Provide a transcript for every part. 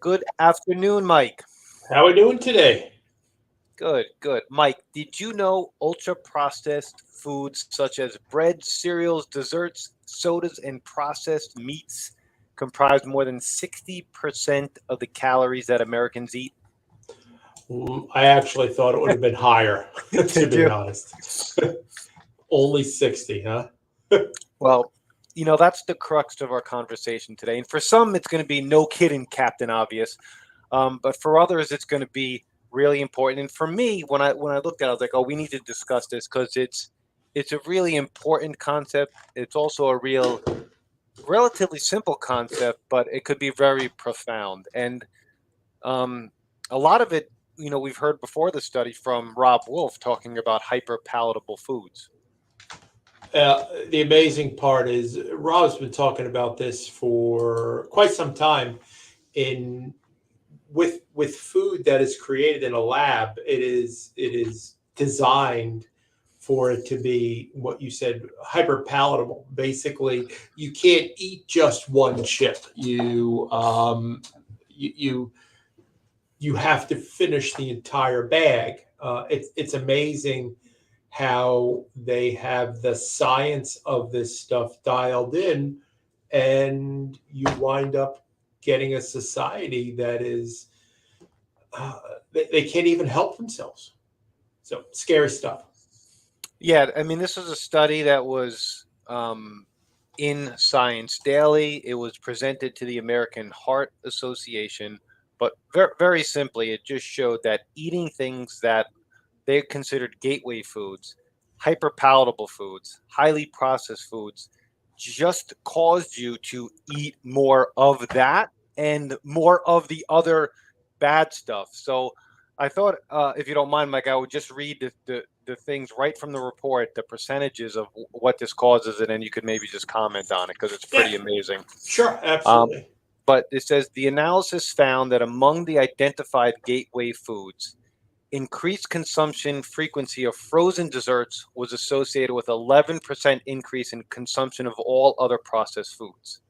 Good afternoon, Mike. How are we doing today? Good, good. Mike, did you know ultra processed foods such as bread, cereals, desserts, sodas, and processed meats comprise more than 60% of the calories that Americans eat? I actually thought it would have been higher, to Did be you? honest. Only 60, huh? Well, that's the crux of our conversation today. And for some, it's going to be no kidding, Captain Obvious. But for others, it's going to be really important. And for me, when I looked at it, I was like, oh, we need to discuss this because it's a really important concept. It's also a relatively simple concept, but it could be very profound. And um, a lot of it, we've heard before the study from Rob Wolf talking about hyper palatable foods. The amazing part is Rob's been talking about this for quite some time. In with food that is created in a lab, it is designed for it to be what you said, hyper palatable. Basically, you can't eat just one chip. You have to finish the entire bag. It's amazing how they have the science of this stuff dialed in, and you wind up getting a society that is uh, they can't even help themselves. So scary stuff. Yeah, I mean, this was a study that was in Science Daily. It was presented to the American Heart Association, but very simply, it just showed that eating things that they considered gateway foods, hyper palatable foods, highly processed foods, just caused you to eat more of that and more of the other bad stuff. So I thought, if you don't mind, Mike, I would just read the things right from the report, the percentages of what this causes, and then you could maybe just comment on it because it's Yeah, pretty amazing. sure, Um, absolutely. but it says the analysis found that among the identified gateway foods, increased consumption frequency of frozen desserts was associated with 11% increase in consumption of all other processed foods.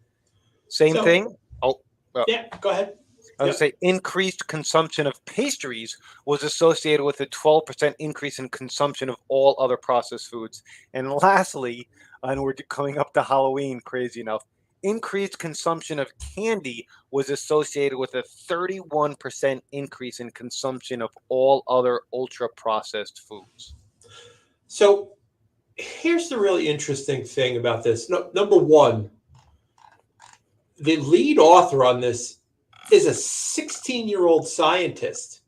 Same So thing. Oh, well, yeah, go ahead. I would Yep. say increased consumption of pastries was associated with a 12% increase in consumption of all other processed foods. And lastly, and we're coming up to Halloween, crazy enough, increased consumption of candy was associated with a 31% increase in consumption of all other ultra processed foods. So here's the really interesting thing about this. No, number one, the lead author on this is a 16-year-old scientist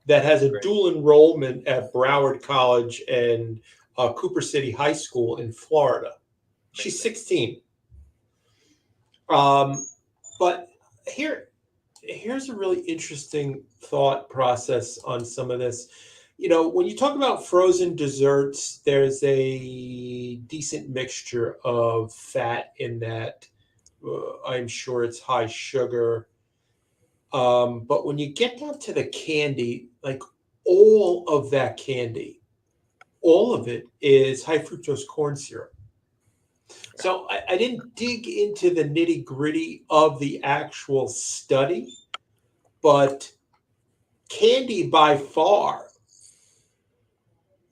that has a Great. dual enrollment at Broward College and Cooper City High School in Florida. She's Amazing. 16. But here, here's a really interesting thought process on some of this. When you talk about frozen desserts, there's a decent mixture of fat in that. I'm sure it's high sugar. But when you get down to the candy, like all of that candy, all of it is high fructose corn syrup. So I didn't dig into the nitty gritty of the actual study, but candy by far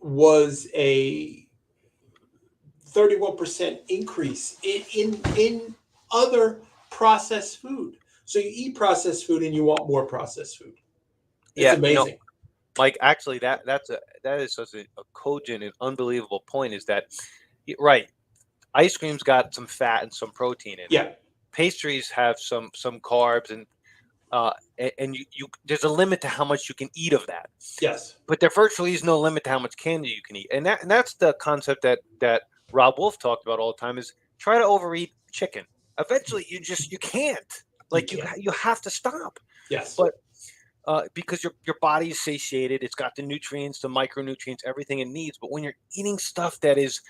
was a 31% increase in other processed food. So you eat processed food and you want more processed food. It's Yeah, amazing. Mike, actually, that is such a cogent and unbelievable point. Is that right? Ice cream's got some fat and some protein in it. Yeah. Pastries have some carbs uh, and you there's a limit to how much you can eat of that. Yes. But there virtually is no limit to how much candy you can eat, and that's the concept that Rob Wolf talked about all the time is try to overeat chicken. Eventually, you can't. You Like can't. you have to stop. Yes. But because your body is satiated, it's got the nutrients, the micronutrients, everything it needs. But when you're eating stuff that is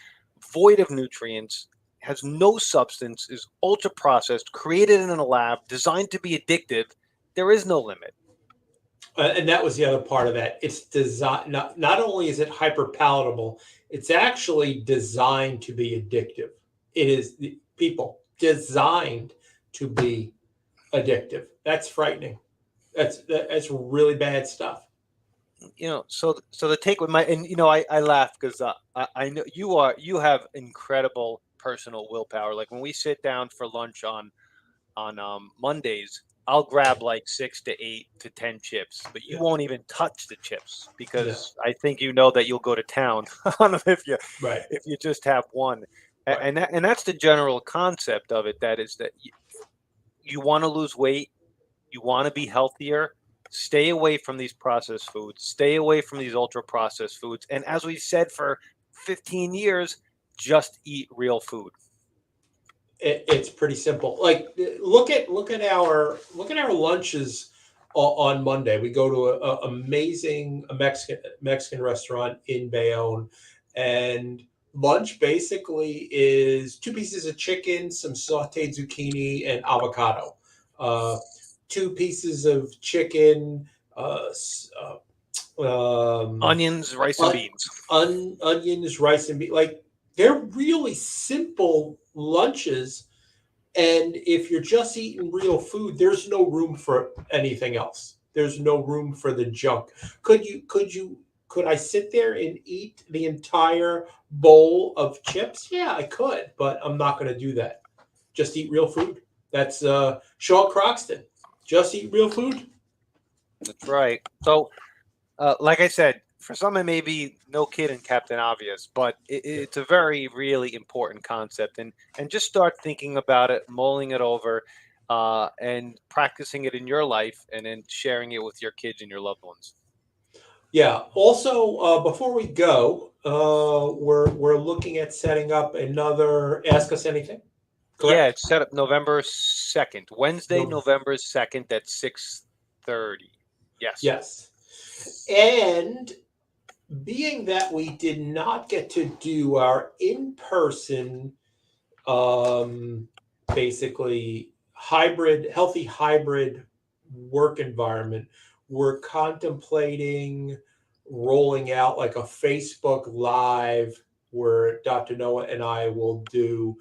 void of nutrients, has no substance, is ultra processed, created in a lab, designed to be addictive, there is no limit. And that was the other part of that. It's designed, not only is it hyper palatable, it's actually designed to be addictive. It is people designed to be addictive. That's frightening. That's really bad stuff. So the take with my, and I laugh because I know you have incredible personal willpower. Like when we sit down for lunch on Mondays, I'll grab like 6 to 8 to 10 chips, but you Yeah. won't even touch the chips No. because I think you know that you'll go to town on them Right. if you just have one. Right. And that's the general concept of it. That is that you want to lose weight, you want to be healthier. Stay away from these processed foods. Stay away from these ultra processed foods. And as we said for 15 years, just eat real food. It's pretty simple. Like look at our lunches on Monday. We go to a amazing Mexican restaurant in Bayonne, and lunch basically is 2 pieces of chicken, some sautéed zucchini, and avocado. Uh, 2 pieces of chicken, uh, s- um, Onions, rice, and on, beans. onions, rice, and beef. Like they're really simple lunches, and if you're just eating real food, there's no room for anything else. There's no room for the junk. Could I sit there and eat the entire bowl of chips? Yeah, I could, but I'm not going to do that. Just eat real food. That's Shaw Croxton. Just eat real food. That's right. So, like I said, for some it may be no kid and Captain Obvious, but it's a very, really important concept, and just start thinking about it, mulling it over, and practicing it in your life, and then sharing it with your kids and your loved ones. Yeah. Also, before we go, we're looking at setting up another Ask Us Anything. Yeah, Correct? it's set up November 2nd, Wednesday, No. November 2nd at 6:30. Yes. Yes. And being that we did not get to do our in-person, um, basically healthy hybrid work environment, we're contemplating rolling out like a Facebook Live where Dr. Noah and I will do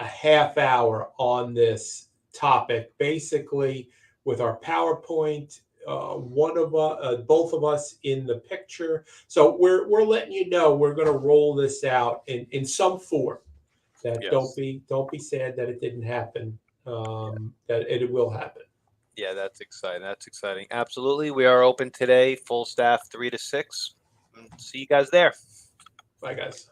a half hour on this topic, basically with our PowerPoint. Both of us in the picture. So we're letting you know we're going to roll this out in some form. That Yes. don't be sad that it didn't happen. That it will happen. Yeah, that's exciting. That's exciting. Absolutely. We are open today, full staff 3 to 6. See you guys there. Bye, guys.